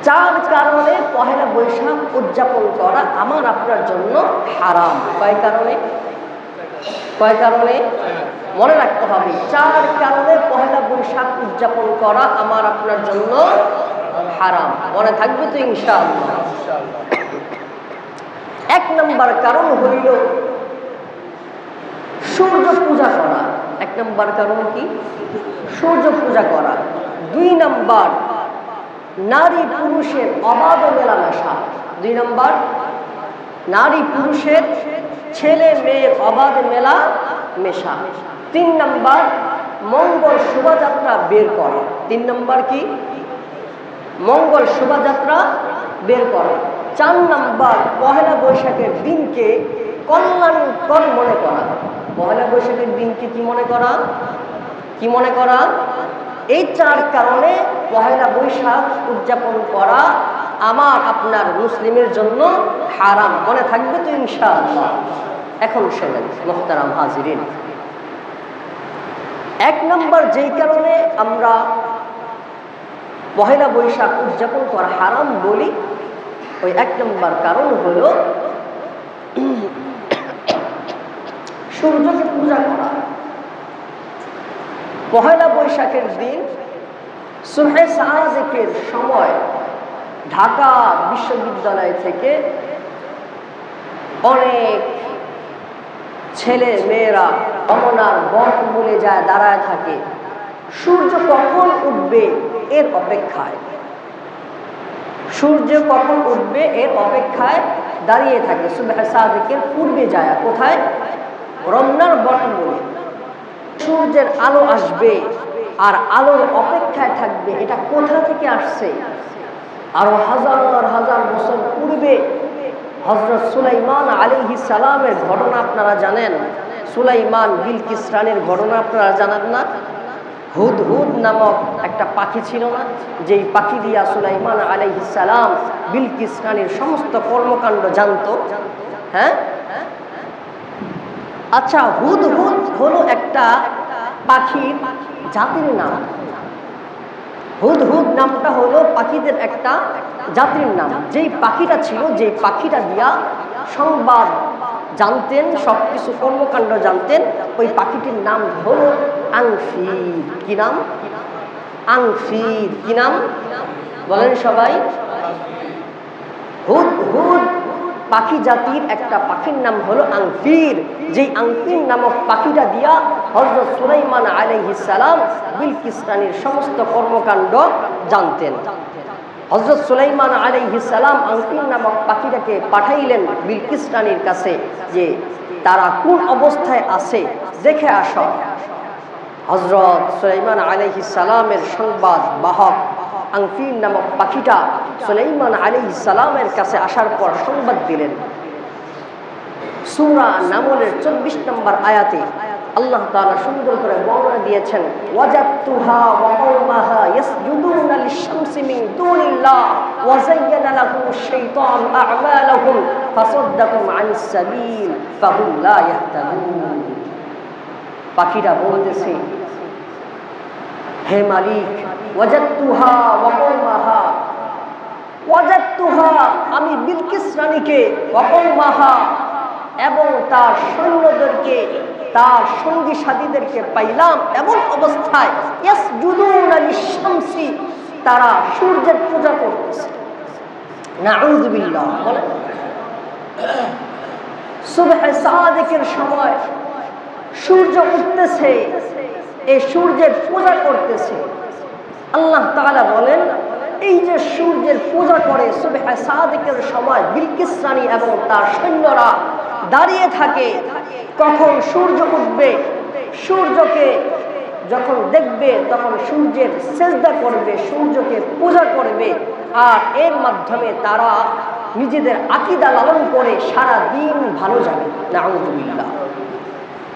যার কারণে পহেলা বৈশাখ উদযাপন করা আমার আপনার জন্য হারাম। কয় কারণে মনে রাখতে হবে, 4 কারণে পহেলা বৈশাখ উদযাপন করা আমার আপনার জন্য হারাম। মনে থাকবে তো ইনশাআল্লাহ? 1 নম্বর কারণ হইল সূর্য পূজা করা। 1 নম্বর কারণ কি? সূর্য পূজা করা। 2 নম্বর নারী পুরুষের অবাধ মেলামেশা। 2 নম্বর নারী পুরুষের, ছেলে মেয়ের অবাধ মেলামেশা। 3 নম্বর মঙ্গল শোভাযাত্রা বের করা। 3 নম্বর কি? মঙ্গল শোভাযাত্রা বের করা। 4 নম্বর পহেলা বৈশাখের দিনকে কল্যাণকর মনে করা। পহেলা বৈশাখের দিনকে কি মনে করা? এই 4 কারণে পহেলা বৈশাখ উদযাপন করা আমার আপনার মুসলিমের জন্য হারাম। মনে থাকবে তো ইনশাআল্লাহ? এখন শোনেন মুহতারাম হাজিরিন, 1 নম্বর যেই কারণে আমরা পহেলা বৈশাখ উদযাপন করা হারাম বলি, ওই 1 নম্বর কারণ হলো সূর্যকে পূজা করা। পহেলা বৈশাখের দিন সুবহে সাদিকের সময় ঢাকা বিশ্ববিদ্যালয় থেকে অনেক ছেলে মেয়েরা অমনার বটমূলে যায় দাঁড়ায় থাকে সূর্য কখন উঠবে এর অপেক্ষায়। সূর্য কখন উঠবে এর অপেক্ষায় দাঁড়িয়ে থাকে। সুবহে সাদিকের পূর্বে যায় কোথায়? রমনার বটমূলে। সূর্যের আলো আসবে আর আলোর অপেক্ষায় থাকবে। এটা কোথা থেকে আসছে? আরো হাজার হাজার বছর পূর্বে হযরত সুলাইমান আলাইহিস সালামের ঘটনা আপনারা জানেন। সুলাইমান বিলকিস রানীর ঘটনা আপনারা জানেন না? হুদহুদ নামক একটা পাখি ছিল না, যেই পাখি দিয়া সুলাইমান আলাইহিস সালাম বিলকিস রানীর সমস্ত কর্মকাণ্ড জানতো। হ্যাঁ, আচ্ছা, হুদহুদ হলো একটা পাখির জাতির নাম। হুদহুদ নামটা হলো পাখিদের একটা জাতির নাম। যেই পাখিটা ছিল, যেই পাখিটা দিয়া সংবাদ জানতেন, সবকিছু কর্মকাণ্ড জানতেন, ওই পাখিটির নাম হলো আংফির। কি নাম? আংফির। কি নাম বলেন সবাই? হুদহুদ পাখি জাতির একটা পাখির নাম হলো আংফির। যেই আংফির নামক পাখিটা দিয়া হযরত সুলাইমান আলাইহিস সালাম বিলকিস রানীর সমস্ত কর্মকাণ্ড জানতেন। হযরত সুলাইমান আলাইহিস সালাম আংফির নামক পাখিটাকে পাঠাইলেন বিলকিস রানীর কাছে যে তারা কোন অবস্থায় আছে দেখে আসো। হযরত সুলাইমান আলাইহিস সালামের সংবাদ বাহক আংফির নামক পাখিটা সুলাইমান আলাইহিস সালামের কাছে আসার পর সংবাদ দিলেন। সূরা নামলের 24 নম্বর আয়াতে আল্লাহ তাআলা সুন্দর করে বর্ণনা দিয়েছেন, ওয়াজাতুহা ওয়া কওমাহা ইয়াসজুদুনা লিশ-শামসি মিন দুনিল্লাহ ওয়া যায়্যানা লাহুমুশ শাইতানু আ'মালাহুম ফাসাদ্দাকুম আনিস সাবিল ফাহুম লা ইয়াহতাদুন। পাখিটা বলতেছে, হে মালিক, ওয়াজাতুহা ওয়া কওমাহা, ওয়াজাতুহা আমি বিলকিস রানীকে, ওয়া কওমাহা এবং তার সৈন্যদেরকে, তার সঙ্গী সাথীদেরকে পাইলাম এমন অবস্থায় ইয়াসজুদুনা লিশ-শামসি তারা সূর্যের পূজা করতেছে। নাউযু বিল্লাহ। বলেন, সুবহে সাদিকের সময় সূর্য উঠতেছে, এই সূর্যের পূজা করতেছে। আল্লাহ তাআলা বলেন, এই যে সূর্যের পূজা করে সুবহে সাদিকের সময় বিলকিস রানী এবং তার সৈন্যরা দাঁড়িয়ে থাকে, কখন সূর্য উঠবে, সূর্যকে যখন দেখবে তখন সূর্যের সেজদা করবে, সূর্যকে পূজা করবে, আর এর মাধ্যমে তারা নিজেদের আকীদা লালন করে সারা দিন ভালো যাবে। নাউযুবিল্লাহ।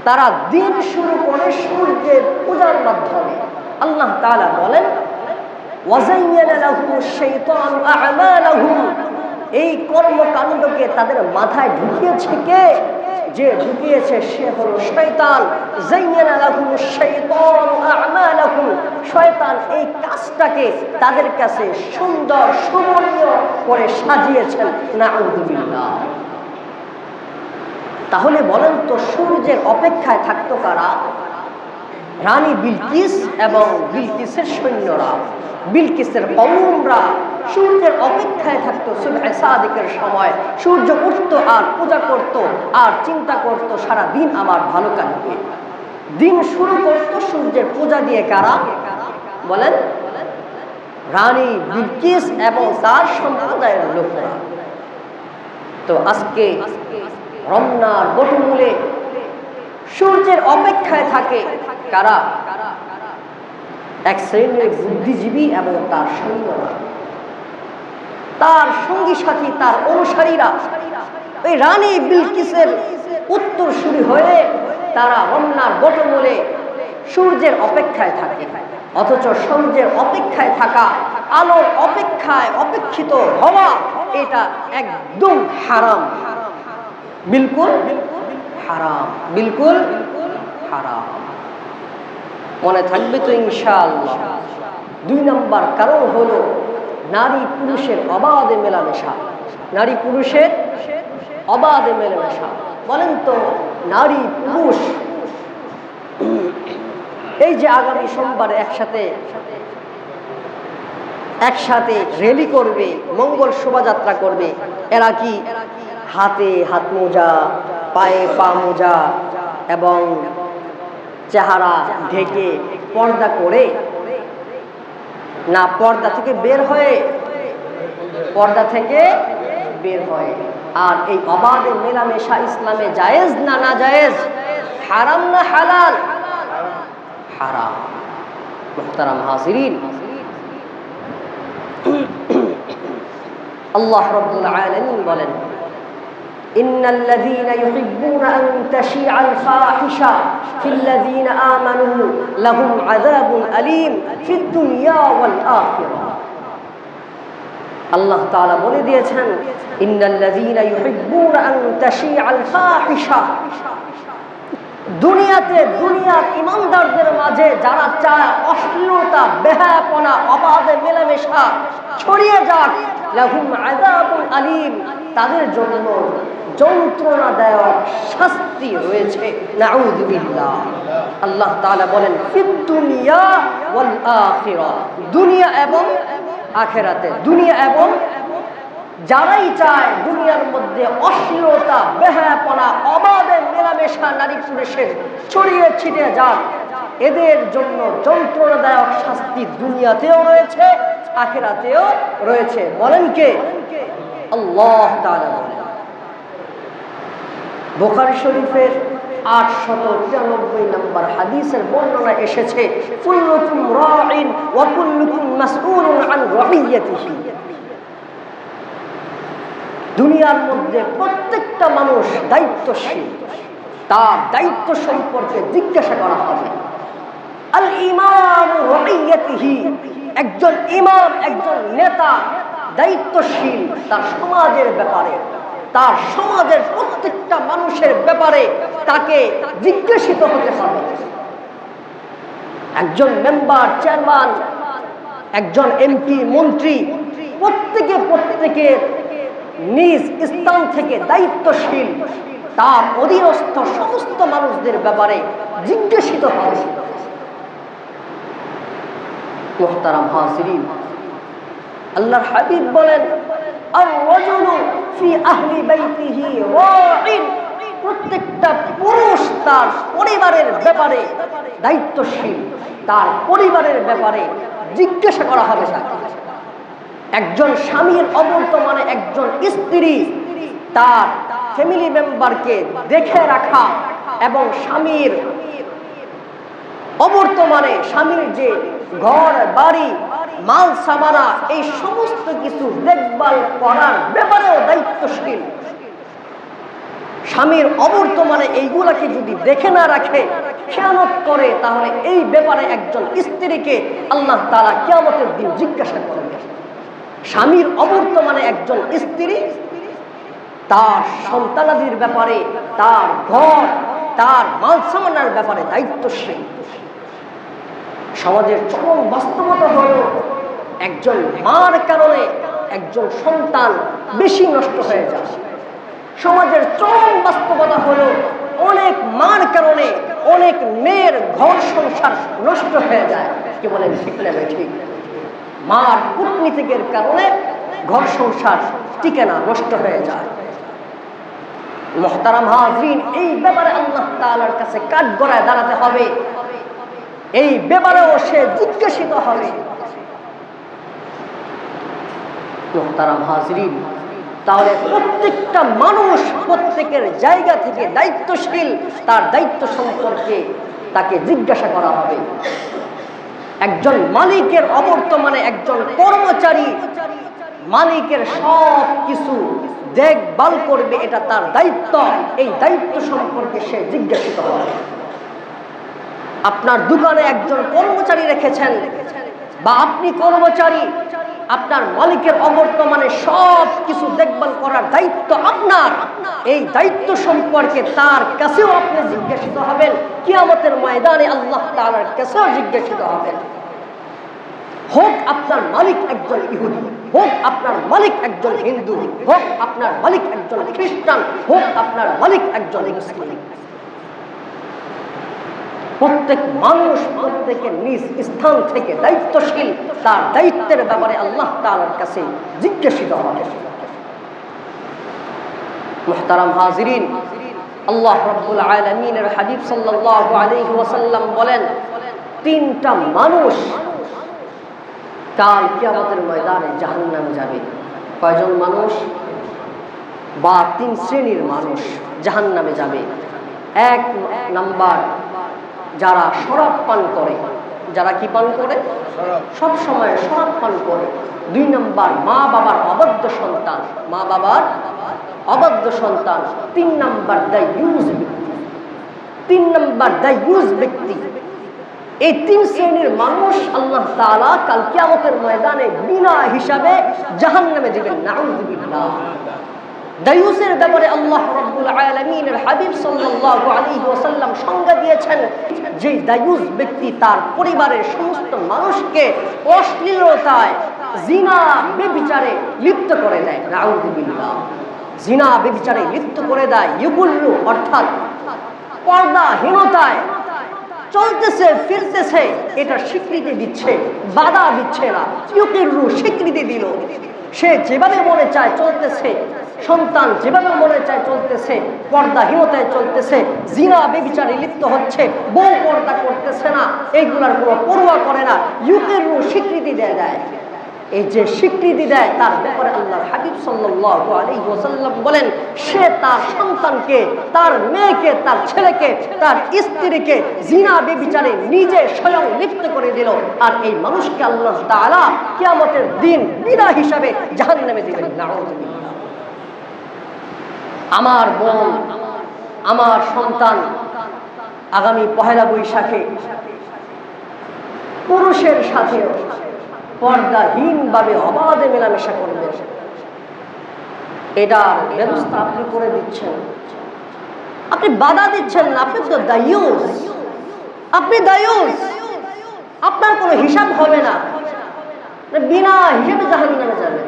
তারা দিন শুরু করে সূর্যের পূজার মাধ্যমে। আল্লাহ তাআলা বলেন, ওয়াযায়্যানা লাহুমুশ শাইতানু আ'মালাহুম এই কর্মকাণ্ডকে তাদের মাথায় ঢুকিয়েছে কে? যে ঢুকিয়েছে সে হলো শয়তান। যায়্যানা লাহুমুশ শাইতানু আ'মালাহুম, শয়তান এই কাজটাকে তাদের কাছে সুন্দর সুমনীয় করে সাজিয়েছেন। নাউযুবিল্লাহ। তাহলে বলেন তো সূর্যের অপেক্ষায় থাকতো কারা? রানী বিলকিস এবং বিলকিসের সৈন্যরা, বিলকিসের কওমরা সূর্যের অপেক্ষায় থাকতো। সুবহে সাদিকের সময় সূর্য উঠতো আর পূজা করত আর চিন্তা করত সারা দিন আমার ভালো কাটবে। দিন শুরু করত সূর্যের পূজা দিয়ে। কারা বলেন? রানী বিলকিস এবং তার সম্প্রদায়ের লোকেরা। তো আজকে রমনার বটমূলে সূর্যের অপেক্ষায় থাকে কারা? এক শ্রেণীর বুদ্ধিজীবী এবং তার সৈন্যরা, তার সঙ্গী সাথী, তার অনুসারীরা এই রানী বিলকিসের উত্তরসূরি হয়ে তারা রমনার বটমূলে সূর্যের অপেক্ষায় থাকে। অথচ সূর্যের অপেক্ষায় থাকা, আলোর অপেক্ষায় অপেক্ষিত হওয়া, এটা একদম হারাম, বিলকুল হারাম, বিলকুল হারাম। মনে থাকবে তো ইনশাআল্লাহ। 2 নম্বর কারণ হলো নারী পুরুষের অবাধে মেলামেশা। নারী পুরুষের অবাধে মেলামেশা। বলেন তো নারী পুরুষ এই যে আগামী সোমবার একসাথে র্যালি করবে, মঙ্গল শোভাযাত্রা করবে, এরা কি হাতে হাত মোজা, পায়ে পা মোজা এবং চেহারা ঢেকে পর্দা করে না পর্দা থেকে বের হয়ে? পর্দা থেকে বের হয়। আর এই অবাধে মেলামেশা ইসলামে জায়েজ না না জায়েজ? হারাম না হালাল? হারাম। মুহতারাম হাজিরিন, আল্লাহ রাব্বুল আলামিন বলেন, ইন্নাল্লাযীনা ইউহিব্বুনা আন তাশিআল ফাহিশা ফিল্লাযীনা আমানু লাহুম আযাবুন আলীম ফিদ দুনিয়া ওয়াল আখিরাহ। আল্লাহ তাআলা বলে দিয়েছেন, ইন্নাল্লাযীনা ইউহিব্বুনা আন তাশিআল ফাহিশা, দুনিয়ার ইমানদারদের মাঝে যারা চায় অশ্লীলতা, বেহায়াপনা, অবাধে মেলামেশা ছড়িয়ে যাক, লাহুম আযাবুন আলীম, তাদের জন্য যন্ত্রণাদায়ক শাস্তি রয়েছে। নাউযুবিল্লাহ। আল্লাহ তাআলা বলেন ফিদ দুনিয়া ওয়াল আখিরাহ, দুনিয়া এবং আখিরাতে। দুনিয়া এবং যারাই চায় দুনিয়ার মধ্যে অশ্লীলতা, বেহায়াপনা, অবাধে মেলামেশা নারী পুরুষের ছড়িয়ে ছিটিয়ে যাক, এদের জন্য যন্ত্রণাদায়ক শাস্তি দুনিয়াতেও রয়েছে, আখিরাতেও রয়েছে। বলেন কে? আল্লাহ তাআলা বলেন। বুখারী শরীফের 893 নম্বর হাদিসের বর্ণনা এসেছে, কুল্লুকুম রাঈন ওয়া কুল্লুকুম মাসউলুন আন রাইয়াতিহি। দুনিয়ার মধ্যে প্রত্যেকটা মানুষ দায়িত্বশীল, তার দায়িত্ব সম্পর্কে জিজ্ঞাসা করা হবে। আল ইমাম রাইয়াতিহি, একজন ইমাম, একজন নেতা দায়িত্বশীল তার সমাজের ব্যাপারে, তার সমাজের প্রত্যেকটা মানুষের ব্যাপারে তাকে জিজ্ঞাসিত হতে হবে। একজন মেম্বার, চেয়ারম্যান, একজন এমপি, মন্ত্রী, প্রত্যেকে নিজ স্থান থেকে দায়িত্বশীল, তার অধীনস্থ সমস্ত মানুষদের ব্যাপারে জিজ্ঞাসিত হবে। মুহতারাম হাজিরিন, আল্লাহর হাবিব বলেন, আর-রাজুলু ফি আহলি বাইতিহি রাঈন, প্রত্যেকটা পুরুষ তার পরিবারের ব্যাপারে দায়িত্বশীল, তার পরিবারের ব্যাপারে জিজ্ঞাসা করা হবে তাকে। একজন স্বামীর অবর্তমানে একজন স্ত্রী তার ফ্যামিলি মেম্বারকে দেখে রাখা এবং স্বামীর অবর্তমানে স্বামীর যে ঘর বাড়ি, মাল সামানা, এই সমস্ত কিছু দেখভাল করার ব্যাপারেও দায়িত্বশীল। স্বামীর অবর্তমানে এইগুলাকে যদি দেখে না রাখে, খেয়ানত করে, তাহলে এই ব্যাপারে একজন স্ত্রীকে আল্লাহ তাআলা কিয়ামতের দিন জিজ্ঞাসা করবে। স্বামীর অবর্তমানে একজন স্ত্রী তার সন্তানাদির ব্যাপারে তার ঘর, তার মাল সামানের ব্যাপারে দায়িত্বশীল। সমাজের চরম বাস্তবতা হলো একজন মার কারণে একজন সন্তান বেশি নষ্ট হয়ে যায়। সমাজের চরম বাস্তবতা হলো অনেক মার কারণে অনেক মেয়ের ঘর সংসার নষ্ট হয়ে যায়। কি বলেন, ঠিক না ঠিক? মার কূটনীতিকের কারণে ঘর সংসার টিকে না, নষ্ট হয়ে যায়। মুহতারাম হাজরিন, এই ব্যাপারে আল্লাহ তাআলার কাছে কাঠগড়ায় দাঁড়াতে হবে। এই ব্যাপারেও সে জিজ্ঞাসিত হবে। মুহতারাম হাজরিন, তাহলে প্রত্যেকটা মানুষ প্রত্যেকের জায়গা থেকে দায়িত্বশীল, তার দায়িত্ব সম্পর্কে তাকে জিজ্ঞাসা করা হবে। একজন মালিকের অবর্তমানে একজন কর্মচারী মালিকের সব কিছু দেখভাল করবে, এটা তার দায়িত্ব। এই দায়িত্ব সম্পর্কে সে জিজ্ঞাসিত হবে। আপনার দোকানে একজন কর্মচারী রেখেছেন বা আপনি কর্মচারী, আপনার মালিকের অবর্তমানে সব কিছু দেখভাল করার দায়িত্ব আপনার। এই দায়িত্ব সম্পর্কে তার কাছেও আপনি জিজ্ঞাসিত হবেন। কিয়ামতের ময়দানে আল্লাহ তাআলার কাছেও জিজ্ঞাসিত হবেন। হোক আপনার মালিক একজন ইহুদি, হোক আপনার মালিক একজন হিন্দু, হোক আপনার মালিক একজন খ্রিস্টান, হোক আপনার মালিক একজন মুসলিম, প্রত্যেক মানুষ প্রত্যেকের নিজ স্থান থেকে দায়িত্বশীল, তার দায়িত্বের ব্যাপারে আল্লাহ তাআলার কাছে জিজ্ঞাসিত হবে। মুহতারাম হাজিরিন, আল্লাহ রাব্বুল আলামিনের হাবিব সাল্লাল্লাহু আলাইহি ওয়াসাল্লাম বলেন, তিনটা মানুষ কাল কিয়ামতের ময়দানে জাহান্নামে যাবে। কয়জন মানুষ বা তিন শ্রেণীর মানুষ জাহান্নামে যাবে। এক নাম্বার, যারা শরাব পান করে। যারা কি পান করে? সব সময় শরাব পান করে। দুই নাম্বার, মা বাবার অবাধ্য সন্তান, মা বাবার অবাধ্য সন্তান। তিন নাম্বার, দায়ুস ব্যক্তি। তিন নাম্বার, দায়ুস ব্যক্তি। এই তিন শ্রেণীর মানুষ আল্লাহ তাআলা কাল কিয়ামতের ময়দানে বিনা হিসাবে জাহান্নামে দিবেন। নাউযুবিল্লাহ। দায়ুসের ব্যাপারে আল্লাহ রাব্বুল আলামিনের হাবিব সাল্লাল্লাহু আলাইহি ওয়াসাল্লাম সংজ্ঞা দিয়েছেন যে দায়ুস ব্যক্তি তার পরিবারের সমস্ত মানুষকে অশ্লীলতায়, জিনা, ব্যভিচারে লিপ্ত করে দেয়। নাউযুবিল্লাহ। জিনা, ব্যভিচারে লিপ্ত করে দেয়। ইউগুল্লু অর্থাৎ পর্দাহীনতায় চলতেছে ফিরতেছে, এটা স্বীকৃতি দিচ্ছে, বাধা দিচ্ছে না। ইউকিরু, স্বীকৃতি দিল। সে যেভাবে মনে চায় চলতেছে, সন্তান যেভাবে মনে চায় চলতেছে, পর্দাহীনতায় চলতেছে, জিনা ব্যভিচারে লিপ্ত হচ্ছে, বউ পর্দা করতেছে না, এইগুলার কোনো পরোয়া করে না। ইউকিরু, স্বীকৃতি দেয়। এই যে স্বীকৃতি দেয়, তার ব্যাপারে আল্লাহর হাবিব সাল্লাল্লাহু আলাইহি ওয়াসাল্লাম বলেন, সে তার সন্তানকে, তার মেয়েকে, তার ছেলেকে, তার স্ত্রীকে জিনা ব্যভিচারে নিজে স্বয়ং লিপ্ত করে দিল। আর এই মানুষকে আল্লাহ তাআলা কিয়ামতের দিন বিনা হিসাবে জাহান্নামে দিবেন। নাউযুবিল্লাহ। আমার বোন, আমার সন্তান আগামী পহেলা বৈশাখে পুরুষের সাথে পর্দাহীনভাবে অবাধে মেলামেশা করবেন, এটার ব্যবস্থা আপনি করে দিচ্ছেন। আপনি বাধা দিচ্ছেন না, আপনি তো দায়ুস। আপনি দায়ুস, আপনার কোনো হিসাব হবে না, বিনা হিসাবে জাহান্নামে যাবেন।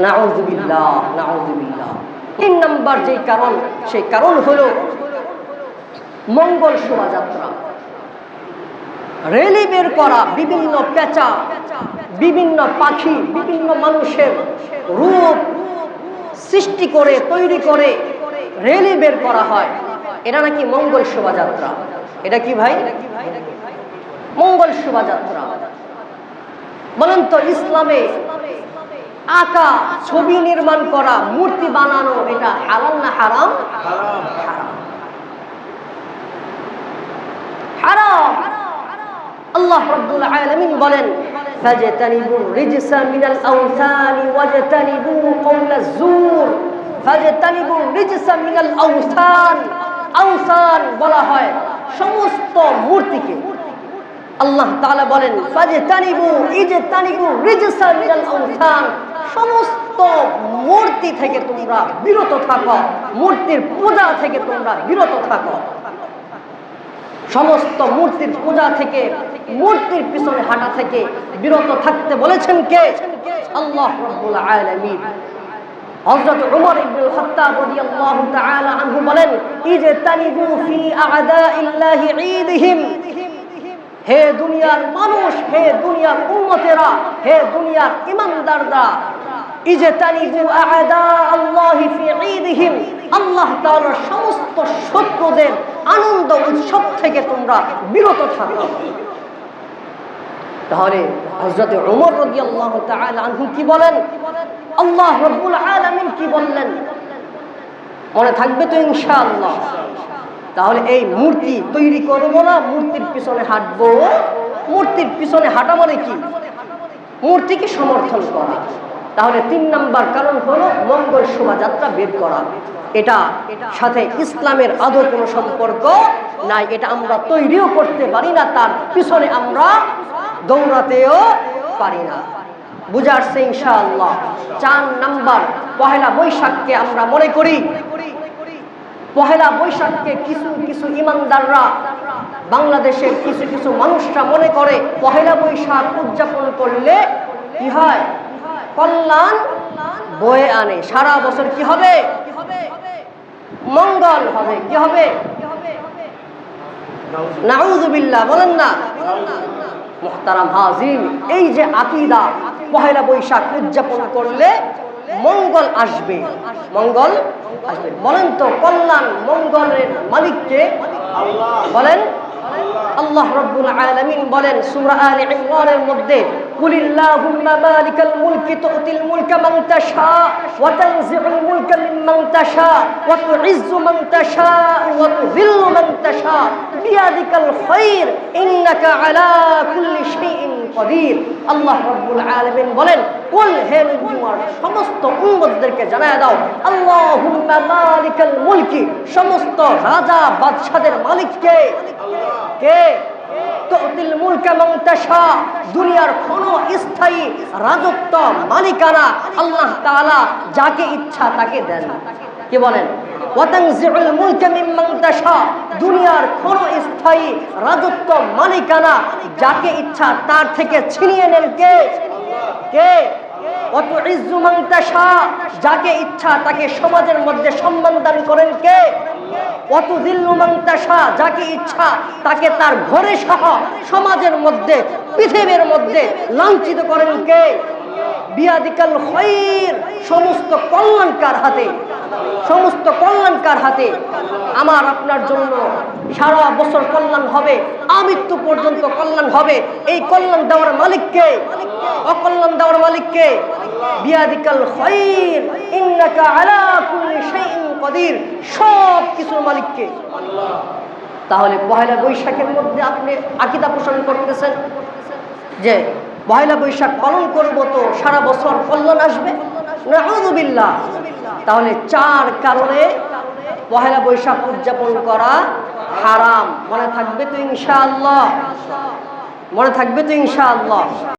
নাউযুবিল্লাহ, নাউযুবিল্লাহ। তিন নম্বর যে কারণ, সেই কারণ হলো মঙ্গল শোভাযাত্রা, রেলি বের করা, বিভিন্ন পেঁচা, বিভিন্ন পাখি, বিভিন্ন মানুষের রূপ সৃষ্টি করে তৈরি করে রেলি বের করা হয়। এটা নাকি মঙ্গল শোভাযাত্রা। এটা কি ভাই? মঙ্গল শোভাযাত্রা। বলেন তো, ইসলামে আঁকা, ছবি নির্মাণ করা, মূর্তি বানানো, এটা হালাল না হারাম? হারাম। আল্লাহ রাব্বুল আলামিন বলেন, ফাজতানিবু রিজসা মিনাল আওসানি ওয়াজতানিবু কওলাজ জুর। ফাজতানিবু রিজসা মিনাল আওসান। আওসান বলা হয় সমস্ত মূর্তিকে। আল্লাহ তাআলা বলেন, ফাজতানিবু ইজতানিবু রিজসা মিনাল আওসান, সমস্ত মূর্তি থেকে তোমরা বিরত থাকো, মূর্তির পূজা থেকে তোমরা বিরত থাকো। সমস্ত মূর্তির পূজা থেকে, মূর্তির পিছনে হাঁটা থেকে বিরত থাকতে বলেছেন কে? আল্লাহ রাব্বুল আলামিন। হযরত ওমর ইবনে খাত্তাব রাদিয়াল্লাহু তাআলা আনহু বলেন, ইজতানিবু ফি আ'দাইল্লাহি ঈদহিম। হে দুনিয়ার মানুষ, হে দুনিয়ার উম্মতেরা, হে দুনিয়ার ঈমানদাররা, ইজতানিবু আ'দা আল্লাহি ফি ঈদহিম। আল্লাহ তাআলার সমস্ত শত্রুদের আনন্দ উৎসব থেকে তোমরা বিরত থাকো। তাহলে হযরত ওমর রাদিয়াল্লাহু তাআলা আনহু কি বলেন? আল্লাহ রাব্বুল আলামিন কি বললেন? মনে থাকবে তো ইনশাআল্লাহ। তাহলে এই মূর্তি তৈরি করবো না, মূর্তির পিছনে হাঁটবো। মূর্তির পিছনে হাঁটা মানে কি? মূর্তিকে সমর্থন করা। তাহলে 3 নাম্বার কারণ হলো মঙ্গল শোভাযাত্রা বের করা। এটা সাথে ইসলামের আদৌ কোনো সম্পর্ক নাই। এটা আমরা তৈরিও করতে পারি না, তার পিছনে আমরা দৌড়াতেও পারি না। বুঝে আসছে ইনশাআল্লাহ। 4 নাম্বার, পহেলা বৈশাখকে আমরা মনে করি, পহেলা বৈশাখকে কিছু কিছু ইমানদাররা, বাংলাদেশের কিছু কিছু মানুষরা মনে করে পহেলা বৈশাখ উদযাপন করলে কি হয়? কল্যাণ বয়ে আনে। সারা বছর কি হবে? মঙ্গল হবে। কি হবে? নাউযুবিল্লাহ, বলেন না। মুহতারাম হাজির, এই যে আকীদা, পহেলা বৈশাখ উদযাপন করলে মঙ্গল আসবে, মঙ্গল আসবে। বলেন তো কল্যাণ মঙ্গলের মালিক কে? বলেন। আল্লাহ রাব্বুল আলামিন বলেন সূরা আলে ইমরানের মধ্যে, কুলিল্লাহুম্মা মালিকাল মুলকি তুতিল মুলকা মান তাশা ওয়া তানজিউল মুলকা মিম্মান তাশা ওয়া তুইজ্জু মান তাশা ওয়া তুযিল্লু মান তাশা বিয়াদিকাল খায়র ইন্নাকা আলা কুল্লি শাইইন কাদির। আল্লাহ রাব্বুল আলামিন বলেন, কুল, হে নবীর সমস্ত উম্মতদেরকে জানায় দাও, আল্লাহুম্মা মালিকাল মুলকি, সমস্ত রাজা বাদশাদের মালিক কে? কে? তুতিল মুলকা মান তাশা, দুনিয়ার ক্ষণস্থায়ী রাজত্ব মালিকানা আল্লাহ তাআলা যাকে ইচ্ছা তাকে দেন। কি বলেন? ওয়া তানজিউল মুলকা মিম্মান তাশা, দুনিয়ার ক্ষণস্থায়ী রাজত্ব মালিকানা যাকে ইচ্ছা তার থেকে ছিনিয়ে নেন কে? কে? ওয়া তুইজ্জু মান তাশা, যাকে ইচ্ছা তাকে সমাজের মধ্যে সম্মান দান করেন কে? ওয়া তুযিল্লু মান তাশা, যাকে ইচ্ছা তাকে তার ঘরে সহ সমাজের মধ্যে, পৃথিবীর মধ্যে লাঞ্ছিত করেন কে? বিয়াদিকাল খায়র, সমস্ত কল্যাণ কার হাতে? সমস্ত কল্যাণ কার হাতে? আমার আপনার জন্য সারা বছর কল্যাণ হবে, আমৃত্যু পর্যন্ত কল্যাণ হবে। এই কল্যাণ দেওয়ার মালিক কে? অকল্যাণ দেওয়ার মালিক কে? বিয়াদিকাল খায়র ইন্নাকা আলা কুল্লি শাইইন কাদির, সব কিছুর মালিক কে? তাহলে পহেলা বৈশাখের মধ্যে আপনি আকীদা পোষণ করতেছেন যে পহেলা বৈশাখ পালন করব তো সারা বছর কল্যাণ আসবে, নাউযুবিল্লাহ। তাহলে 4 কারণে পহেলা বৈশাখ উদযাপন করা হারাম। মনে থাকবে তো ইনশাআল্লাহ? মনে থাকবে তো ইনশাআল্লাহ?